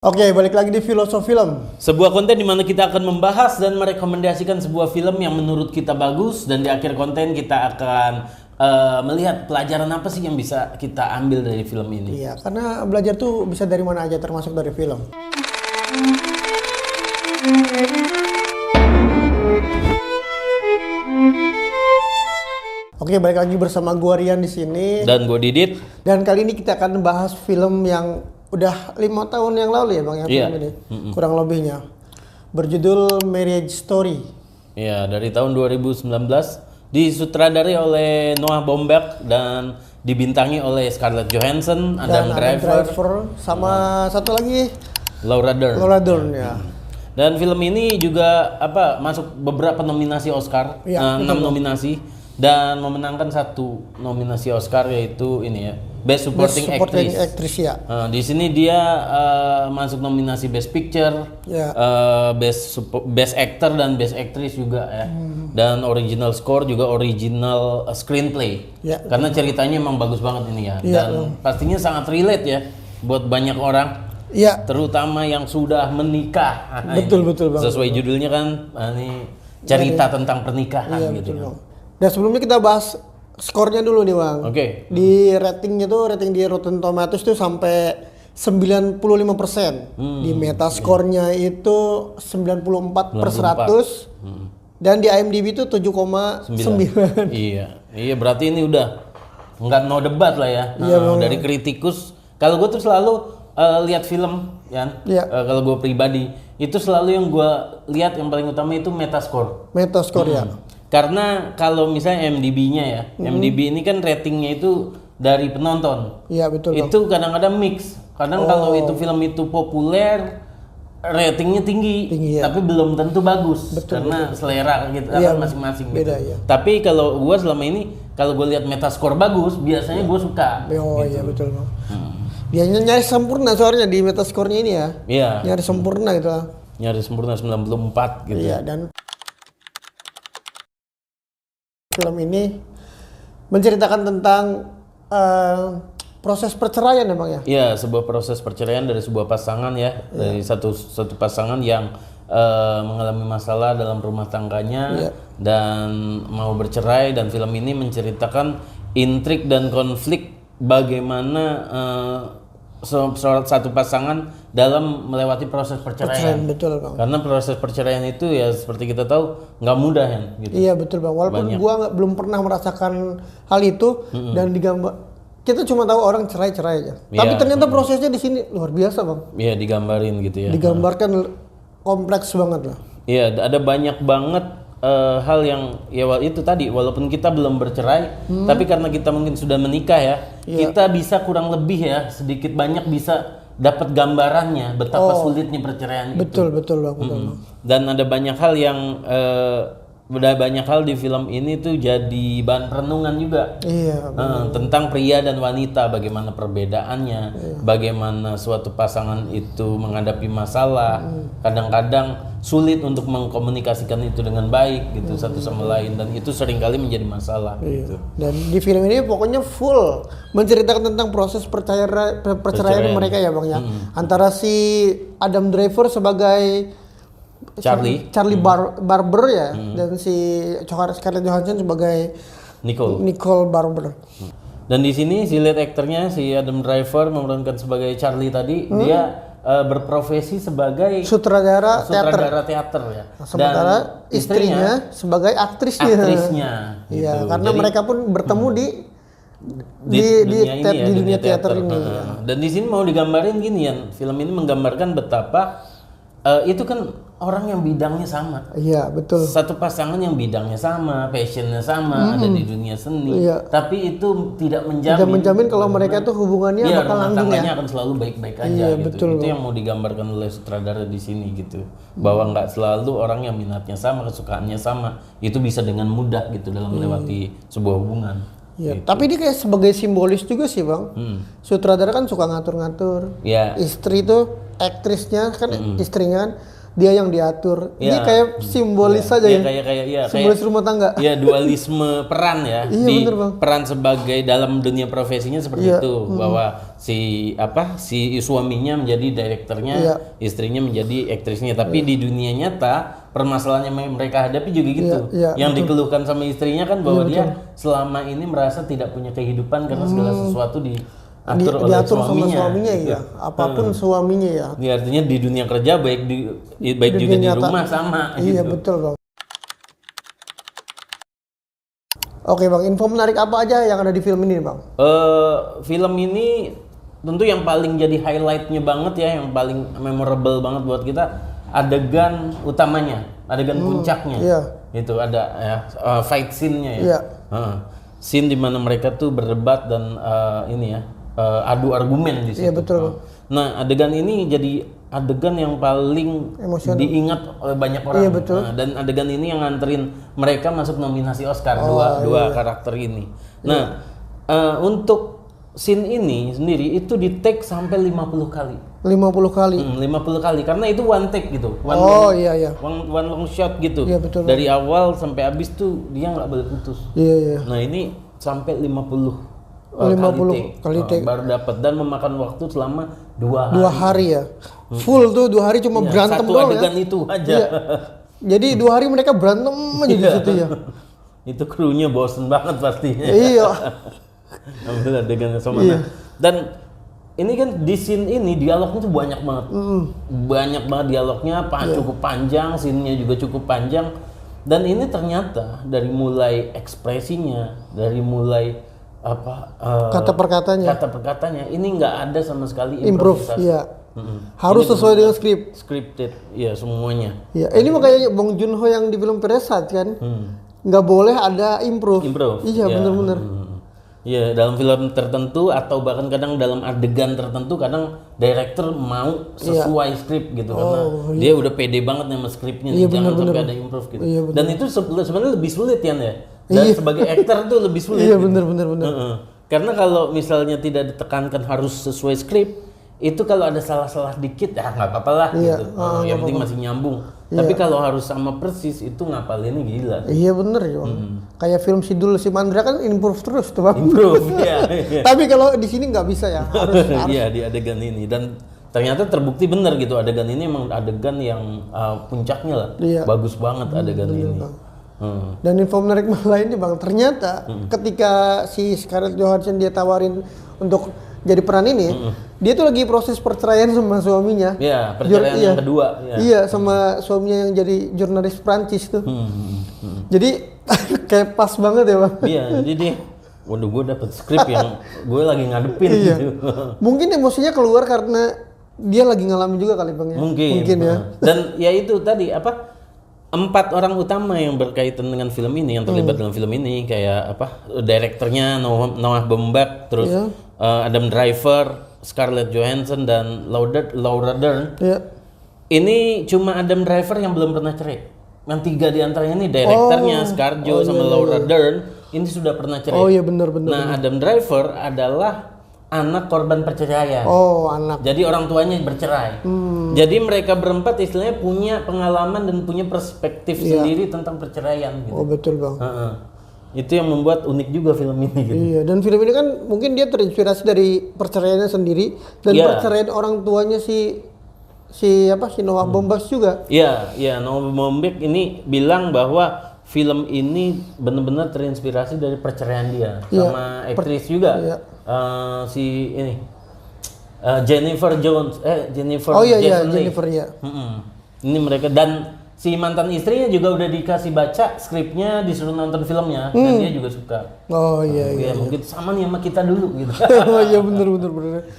Oke, balik lagi di Filosofi Film. Sebuah konten di mana kita akan membahas dan merekomendasikan sebuah film yang menurut kita bagus, dan di akhir konten kita akan melihat pelajaran apa sih yang bisa kita ambil dari film ini. Iya, karena belajar tuh bisa dari mana aja, termasuk dari film. Oke, balik lagi bersama gua Rian di sini. Dan gue Didit. Dan kali ini kita akan bahas film yang udah 5 tahun yang lalu ya Bang ya, film ini. Kurang lebihnya. Berjudul Marriage Story. Iya, dari tahun 2019, disutradarai oleh Noah Baumbach dan dibintangi oleh Scarlett Johansson, Adam Driver, sama satu lagi Laura Dern. Laura Dern ya. Dan film ini juga masuk beberapa nominasi Oscar, Iya, 6 nominasi, dan memenangkan 1 nominasi Oscar, yaitu ini ya, Best Supporting Actress ya. Di sini dia masuk nominasi Best Picture, Ya. Best Actor dan Best Actress juga ya. Dan Original Score juga Original Screenplay. Ya, Karena ceritanya emang bagus banget ini ya. Ya, Dan pastinya sangat relate ya buat banyak orang. Iya. Terutama yang sudah menikah. Betul Bang. Sesuai judulnya kan, ini cerita tentang pernikahan gitu. Betul, Bang. Dan sebelumnya kita bahas skornya dulu nih Bang. Oke. Di rating di Rotten Tomatoes tuh sampai 95%. Di Metascore-nya itu 94/100. Dan di IMDb itu 7,9. Iya, berarti ini udah nggak no debat lah ya. Dari kritikus, kalau gue tuh selalu lihat film, ya. Iya. Kalau gue pribadi, itu selalu yang gue lihat yang paling utama itu Metascore. Metascore ya. Karena kalau misalnya MDB-nya ya, MDB ini kan ratingnya itu dari penonton. Iya betul Bang. Itu kadang-kadang mix. Kadang kalau itu film itu populer, ratingnya tinggi ya. tapi belum tentu bagus. Karena selera gitu Iya, kan masing-masing beda, gitu. ya. Tapi kalau gue selama ini, kalau gue lihat Metascore bagus, biasanya gue suka. Oh iya betul Bang. Dia nyari sempurna soalnya di Metascore-nya ini ya. Iya. Nyari sempurna gitu. Nyari sempurna 94 gitu. Iya, dan film ini menceritakan tentang proses perceraian emang ya. Iya, sebuah proses perceraian dari sebuah pasangan ya, dari satu pasangan yang mengalami masalah dalam rumah tangganya dan mau bercerai, dan film ini menceritakan intrik dan konflik bagaimana satu pasangan dalam melewati proses perceraian. Betul Bang. Karena proses perceraian itu ya seperti kita tahu nggak mudah ya gitu. Iya betul Bang, walaupun gua belum pernah merasakan hal itu dan kita cuma tahu orang cerai-cerai aja. Tapi ternyata prosesnya di sini luar biasa Bang. Iya, digambarin gitu ya. Digambarkan kompleks banget lah. Iya, ada banyak banget hal yang ya itu tadi, walaupun kita belum bercerai, tapi karena kita mungkin sudah menikah ya, kita bisa kurang lebih ya sedikit banyak bisa dapat gambarannya betapa sulitnya perceraian itu. Betul Bang. Dan ada banyak hal yang di film ini tuh jadi bahan perenungan juga. Iya. Tentang pria dan wanita, bagaimana perbedaannya, bagaimana suatu pasangan itu menghadapi masalah, kadang-kadang sulit untuk mengkomunikasikan itu dengan baik gitu satu sama lain, dan itu seringkali menjadi masalah. Gitu. Dan di film ini pokoknya full menceritakan tentang proses perceraian mereka ya Bang ya. Antara si Adam Driver sebagai Charlie Barber ya, dan si Scarlett Johansson sebagai Nicole Barber. Dan di sini si lead aktornya si Adam Driver memerankan sebagai Charlie tadi, dia berprofesi sebagai sutradara teater ya. Sementara istrinya sebagai aktrisnya. Iya, Gitu. karena jadi, mereka pun bertemu di dunia teater ini. Dan di sini mau digambarin gini ya, film ini menggambarkan betapa itu kan orang yang bidangnya sama. Iya, betul. Satu pasangan yang bidangnya sama, passionnya sama, ada di dunia seni. Tapi itu tidak menjamin kalau mereka tuh hubungannya bakal langgeng ya. akan selalu baik-baik aja gitu. Betul, itu yang mau digambarkan oleh sutradara di sini gitu. Bahwa nggak selalu orang yang minatnya sama, kesukaannya sama, itu bisa dengan mudah gitu dalam melewati sebuah hubungan. Iya, tapi ini kayak sebagai simbolis juga sih Bang. Sutradara kan suka ngatur-ngatur. Iya. Istri tuh aktrisnya kan istrinya kan dia yang diatur. Ini kayak simbolis saja ya. Simbolis rumah tangga. Iya, dualisme peran ya. Iya, bener, Bang. Peran sebagai dalam dunia profesinya seperti itu, bahwa si suaminya menjadi direkturnya, istrinya menjadi aktrisnya. Tapi di dunia nyata permasalahan yang mereka hadapi juga gitu. Yang dikeluhkan sama istrinya kan bahwa dia selama ini merasa tidak punya kehidupan karena segala sesuatu diatur oleh sama suaminya gitu. ya. Apapun suaminya ya. Ini artinya di dunia kerja baik juga di rumah sama. Iya, gitu. betul, Bang. Oke, Bang, info menarik apa aja yang ada di film ini, Bang? Film ini tentu yang paling jadi highlightnya banget ya, yang paling memorable banget buat kita, adegan utamanya, adegan puncaknya. Iya. Itu ada ya, fight scene-nya ya. Iya. Scene di mana mereka tuh berdebat dan adu argumen di situ. Iya, betul. Nah, adegan ini jadi adegan yang paling emosional, diingat oleh banyak orang. Iya, betul. Nah, dan adegan ini yang nganterin mereka masuk nominasi Oscar, dua karakter ini. Nah, untuk scene ini sendiri itu di take sampai 50 kali. 50 kali. 50 kali karena itu one take gitu. One long shot gitu. Iya, betul. Dari awal sampai habis tuh dia nggak boleh putus. Iya. Nah, ini sampai 50 kali take. Baru dapat dan memakan waktu selama 2 hari. 2 hari ya. Full tuh 2 hari cuma berantem satu doang ya. Satu adegan itu aja. Iya. Jadi 2 hari mereka berantem aja di situ ya. Itu krunya bosen banget pastinya. Iya. Ambil adegan sama. Dan ini kan di scene ini dialognya tuh banyak banget. Banyak banget dialognya, cukup panjang, scene-nya juga cukup panjang. Dan ini ternyata dari mulai ekspresinya, dari mulai kata perkatanya ini nggak ada sama sekali improvisasi. Iya. Harus ini sesuai dengan scripted, ya semuanya. Ya, ini makanya Bong Joon-ho yang di film Parasite kan, nggak boleh ada improve. Iya, benar-benar. Iya, dalam film tertentu atau bahkan kadang dalam adegan tertentu kadang director mau sesuai skrip gitu karena dia udah pede banget sama skripnya, jangan sampai ada improve gitu. Iya, dan itu sebenarnya lebih sulit ya. Dan sebagai aktor tuh lebih sulit. Iya, gitu. benar. Karena kalau misalnya tidak ditekankan harus sesuai skrip, itu kalau ada salah-salah dikit ya nggak apa-apa lah gitu. Yang penting masih nyambung. Tapi kalau harus sama persis itu ngapalinnya gila. Iya, bener ya. Kayak film Sidul Simandra kan improve terus tuh, Bang. Improve, iya. Tapi kalau di sini nggak bisa ya. Harus. Iya, di adegan ini dan ternyata terbukti bener gitu, adegan ini emang adegan yang puncaknya lah. Bagus banget adegan ini. Dan info menarik lainnya, Bang, ternyata ketika si Scarlett Johansson dia tawarin untuk jadi peran ini, dia tuh lagi proses perceraian sama suaminya. Iya, perceraian yang kedua. Iya, sama suaminya yang jadi jurnalis Prancis tuh. Jadi kayak pas banget ya, Bang. Iya, jadi waduh, gue dapet skrip yang gue lagi ngadepin gitu. Mungkin emosinya keluar karena dia lagi ngalamin juga kali, Bang ya. Mungkin ya. Dan ya itu tadi 4 orang utama yang berkaitan dengan film ini, yang terlibat dalam film ini, kayak direkturnya Noah Baumbach, terus Adam Driver, Scarlett Johansson dan Laura Dern. Ini cuma Adam Driver yang belum pernah cerai. Yang 3 diantaranya ini direkturnya Scarjo sama Laura Dern ini sudah pernah cerai. Oh iya, benar. Nah, Adam Driver adalah anak korban perceraian. Anak. Jadi orang tuanya bercerai. Jadi mereka berempat istilahnya punya pengalaman dan punya perspektif sendiri tentang perceraian. Gitu. Oh, betul, Bang. Itu yang membuat unik juga film ini. Gitu. Iya, dan film ini kan mungkin dia terinspirasi dari perceraiannya sendiri dan perceraian orang tuanya si Noah Baumbach juga. Iya, Noah Baumbach ini bilang bahwa film ini benar-benar terinspirasi dari perceraian dia sama aktris juga. Si ini Jennifer Jones, Jennifer. Jennifer ya. Ini mereka dan si mantan istrinya juga udah dikasih baca skripnya, disuruh nonton filmnya dan dia juga suka. Iya. Mungkin sama nih sama kita dulu gitu. Iya, bener.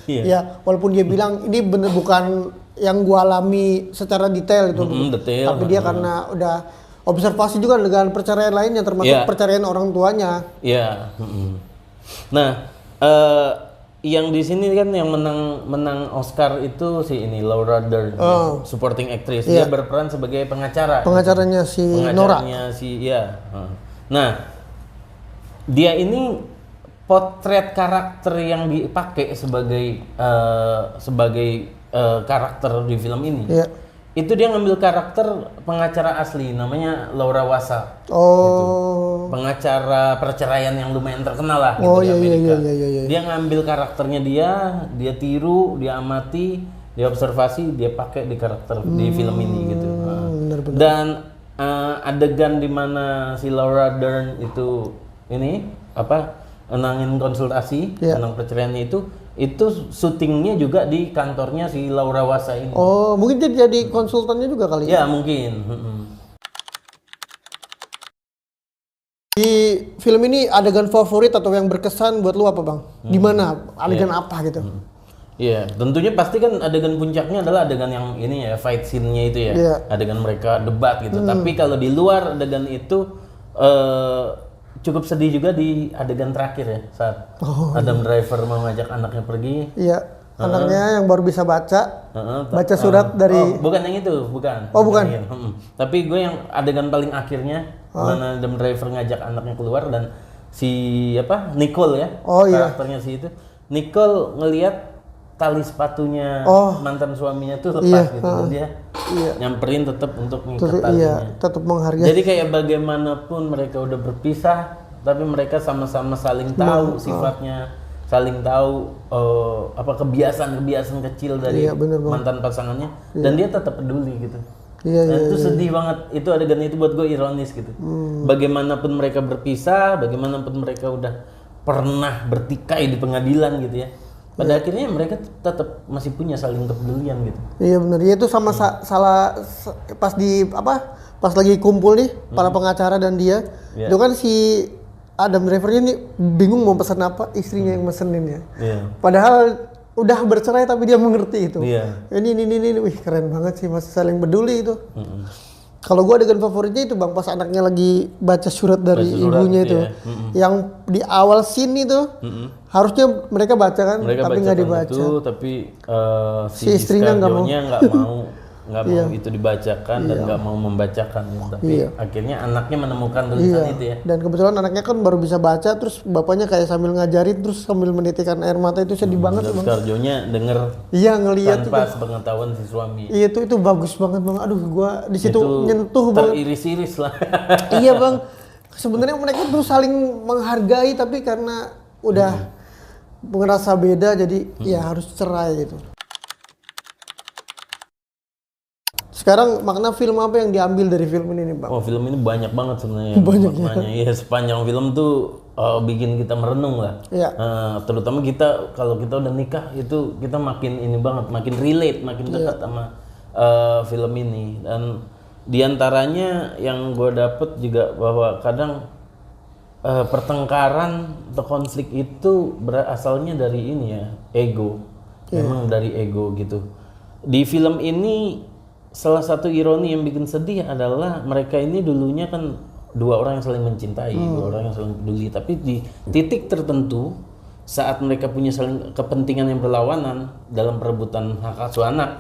Ya, walaupun dia bilang ini bener bukan yang gua alami secara detail gitu. Detail. Tapi dia karena udah observasi juga dengan perceraian lainnya termasuk perceraian orang tuanya. Iya. Nah, yang di sini kan yang menang Oscar itu si ini Laura Dern, supporting actress. Dia berperan sebagai pengacaranya si Nora. Nah, dia ini potret karakter yang dipakai sebagai karakter di film ini. itu dia ngambil karakter pengacara asli namanya Laura Wasa. Oh. Pengacara perceraian yang lumayan terkenal lah gitu Oh di iya Amerika. iya. Dia ngambil karakternya dia tiru, dia amati, dia observasi, dia pakai di karakter di film ini gitu. Benar-benar. Dan adegan di mana si Laura Dern itu menangin konsultasi tentang perceraiannya itu syutingnya juga di kantornya si Laura Wasa ini. Oh, mungkin dia jadi konsultannya juga kali ya? Mungkin. Di film ini adegan favorit atau yang berkesan buat lu apa, Bang? Di mana? Adegan apa gitu? Iya, tentunya pasti kan adegan puncaknya adalah adegan yang ini ya, fight scene-nya itu ya. Iya. Adegan mereka debat gitu. Tapi kalau di luar adegan itu cukup sedih juga di adegan terakhir ya, saat Adam Driver mau ngajak anaknya pergi. Iya, anaknya yang baru bisa baca surat dari. Bukan yang itu, bukan. Oh bukan. Tapi gue yang adegan paling akhirnya, mana Adam Driver ngajak anaknya keluar dan si Nicole ya, karakternya si itu, Nicole ngelihat tali sepatunya mantan suaminya tuh lepas gitu, dan dia nyamperin tetap untuk ngikat talinya. Iya, tetap menghargai. Jadi kayak bagaimanapun mereka udah berpisah, tapi mereka sama-sama saling tahu sifatnya, saling tahu kebiasaan-kebiasaan kecil dari mantan pasangannya, dan dia tetap peduli gitu. Dan itu sedih banget, itu adegan itu buat gue ironis gitu. Bagaimanapun mereka berpisah, bagaimanapun mereka udah pernah bertikai di pengadilan gitu ya, pada akhirnya mereka tetap masih punya saling kepedulian gitu. Iya benar, ya itu sama pas lagi kumpul nih para pengacara dan dia, itu kan si Adam Drivernya nih bingung mau pesan apa, istrinya yang mesenin ya. Padahal udah bercerai tapi dia mengerti itu. Ini, wih keren banget sih, masih saling peduli itu. Kalau gue adegan favoritnya itu Bang, pas anaknya lagi baca surat dari ibunya itu. Yang di awal scene itu harusnya mereka baca kan, tapi nggak dibaca. Tapi si istrinya nggak mau itu dibacakan dan nggak mau membacakan. Tapi akhirnya anaknya menemukan tulisan itu ya. Dan kebetulan anaknya kan baru bisa baca, terus bapaknya kayak sambil ngajarin, terus sambil menitikkan air mata, itu sedih banget sih Bang. Scarjonya denger ngelihat tanpa sepengetahuan si suami. Iya itu bagus banget Bang. Aduh gua di situ nyentuh banget. Teriris-iris lah. Iya Bang. Sebenarnya mereka tuh saling menghargai, tapi karena udah ngerasa beda jadi ya harus cerai gitu. Sekarang makna film apa yang diambil dari film ini Bang? Oh film ini banyak banget sebenarnya. Banyak maknanya. Iya sepanjang film tuh bikin kita merenung lah. Terutama kita kalau kita udah nikah itu kita makin ini banget, makin relate, makin dekat sama film ini. Dan diantaranya yang gue dapet juga bahwa kadang pertengkaran atau konflik itu berasalnya dari ini ya, ego. Memang dari ego gitu. Di film ini salah satu ironi yang bikin sedih adalah mereka ini dulunya kan dua orang yang saling mencintai, dua orang yang saling peduli, tapi di titik tertentu saat mereka punya saling kepentingan yang berlawanan dalam perebutan hak asuh anak,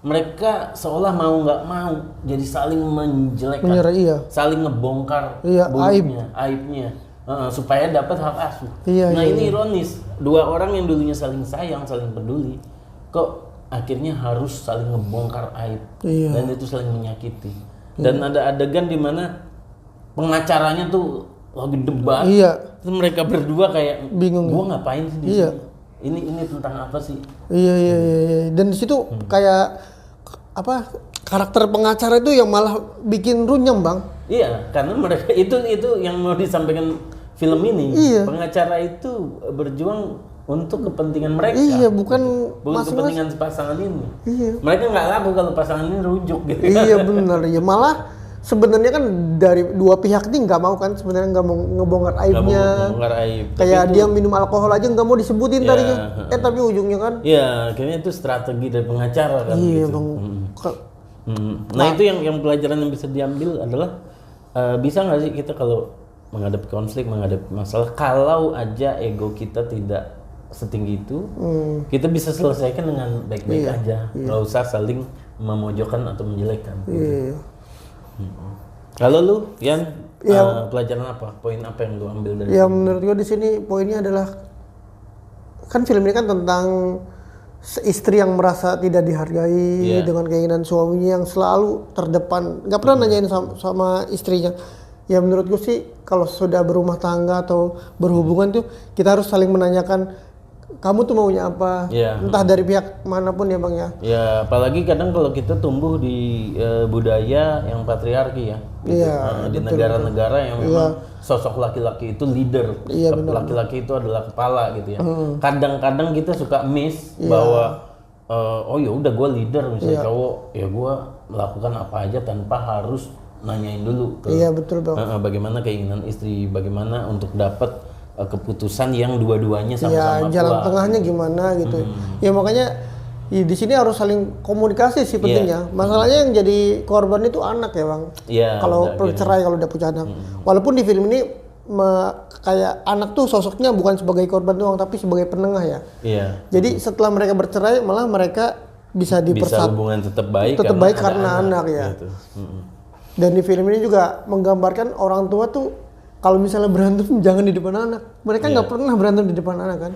mereka seolah mau nggak mau jadi saling menjelekkan, saling ngebongkar aibnya, supaya dapat hak asuh. Ini ironis, dua orang yang dulunya saling sayang, saling peduli, kok akhirnya harus saling ngebongkar aib dan itu saling menyakiti. Dan ada adegan di mana pengacaranya tuh lagi debat, terus mereka berdua kayak bingung, gua ngapain sih di sini? Ini tentang apa sih? Iya. Dan di situ kayak karakter pengacara itu yang malah bikin runyam Bang. Iya, karena mereka itu yang mau disampaikan film ini. Pengacara itu berjuang untuk kepentingan mereka. Bukan kepentingan pasangan ini. Mereka nggak laku kalau pasangan ini rujuk gitu. Iya benar. Ya malah sebenarnya kan dari dua pihak ini nggak mau kan, sebenarnya nggak mau ngebongkar aibnya. Kayak dia minum alkohol aja nggak mau disebutin tadinya. Tapi ujungnya kan. Iya, kayaknya itu strategi dari pengacara kan. Iya gitu. Bang. Nah itu yang pelajaran yang bisa diambil adalah bisa nggak sih kita kalau menghadapi konflik, menghadapi masalah, kalau aja ego kita tidak setinggi itu, kita bisa selesaikan dengan baik-baik aja, nggak usah saling memojokkan atau menjelekkan. Kalau lu, Yan, pelajaran apa? Poin apa yang lu ambil dari? Menurut gua di sini poinnya adalah kan film ini kan tentang istri yang merasa tidak dihargai dengan keinginan suaminya yang selalu terdepan, nggak pernah nanyain sama istrinya. Ya menurut gue sih kalau sudah berumah tangga atau berhubungan tuh kita harus saling menanyakan kamu tuh maunya apa, entah dari pihak manapun ya Bang ya. Ya apalagi kadang kalau kita tumbuh di budaya yang patriarki ya, gitu. Di negara-negara yang memang sosok laki-laki itu leader, laki-laki itu adalah kepala gitu ya. Kadang-kadang kita suka miss bahwa oh ya udah gue leader misalnya cowok, ya gue melakukan apa aja tanpa harus nanyain dulu ke betul Bang. Bagaimana keinginan istri, bagaimana untuk dapat keputusan yang dua-duanya sama-sama jalan tengahnya gimana gitu. Ya makanya di sini harus saling komunikasi sih pentingnya. Masalahnya yang jadi korban itu anak ya Bang. Kalau bercerai kalau udah punya anak. Walaupun di film ini kayak anak tuh sosoknya bukan sebagai korban doang tapi sebagai penengah ya. Jadi setelah mereka bercerai malah mereka bisa hubungan tetap baik karena anak ya. Gitu. Dan di film ini juga menggambarkan orang tua tuh kalau misalnya berantem jangan di depan anak. Mereka nggak pernah berantem di depan anak kan.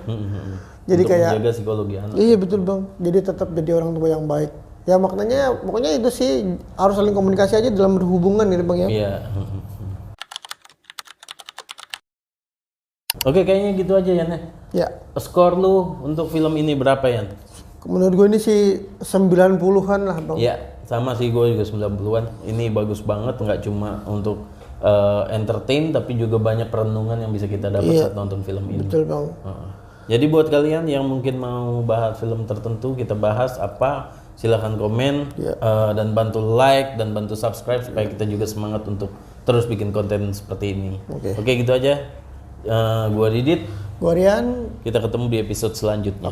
Jadi untuk kayak menjaga psikologi anak. Iya betul Bang. Jadi tetap jadi orang tua yang baik. Ya maknanya pokoknya itu sih harus saling komunikasi aja dalam berhubungan gitu Bang ya. Iya. Oke kayaknya gitu aja Yan ya. Ya. Skor lu untuk film ini berapa Yan? Menurut gue ini sih 90-an lah Bang. Iya. Sama sih gue juga 90-an. Ini bagus banget, nggak cuma untuk entertain tapi juga banyak perenungan yang bisa kita dapat saat nonton film ini. Betul Bang. Jadi buat kalian yang mungkin mau bahas film tertentu kita bahas apa, silahkan komen dan bantu like dan bantu subscribe supaya kita juga semangat untuk terus bikin konten seperti ini. Oke gitu aja. Gua Didit. Gua Rian. Kita ketemu di episode selanjutnya.